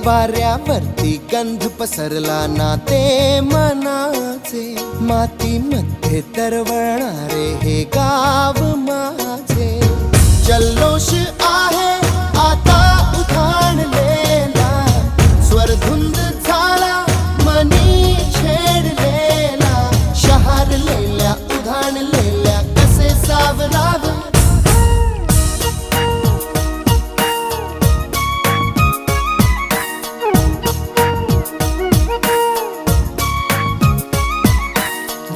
वाऱ्यावरती गंध पसरला ना ते मनाचे, मातीमध्ये तरवळणारे हे गाव माझे. जल्लोष आहे आता उधाणलेला, स्वरधुंद झाला मनी छेडलेला, शहारलेल्या उधाणलेल्या कसे सावरावे.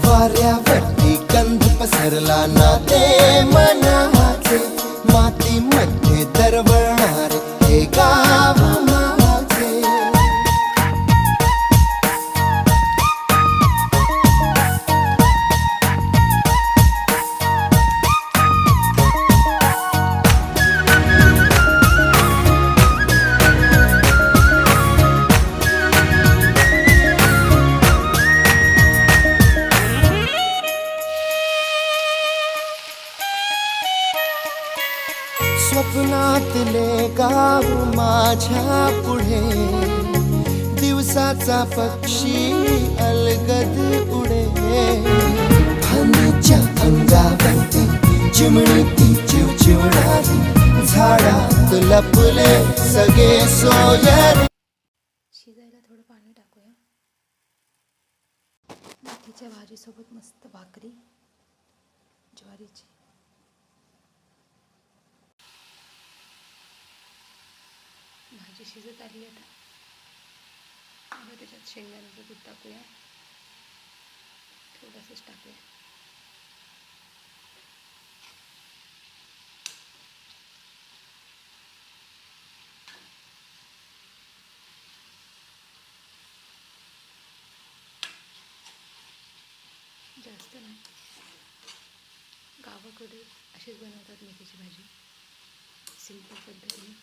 वाऱ्यावरती गंध पसरला ना ते मनाचे, मातीमध्ये दरवळणारे हे गाव माझे. स्वप्नातले गाव माझ्या पुढे, दिवसाचा पक्षी अलगद उडे. फांदीच्या अंगावरती चिमणीती चिवचिवणारी, झाडात लपले सगळे सोयरे. शिजायला थोडं पाणी टाकूया. मेथीच्या भाजीसोबत मस्त भाकरी ज्वारीची. भाजी शिजत आली आता. त्याच्यात शेंगदाण्याचं दूध टाकूया, थोडंसंच टाकूया. जास्त नाही. गावाकडे अशीच बनवतात मेथीची भाजी, सिंपल पद्धतीने.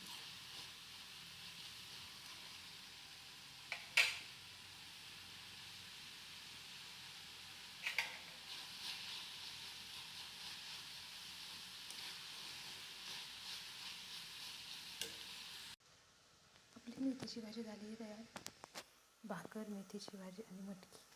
आपली मेथीची भाजी झाली आहे तयार. भाकर, मेथीची भाजी आणि मटकी.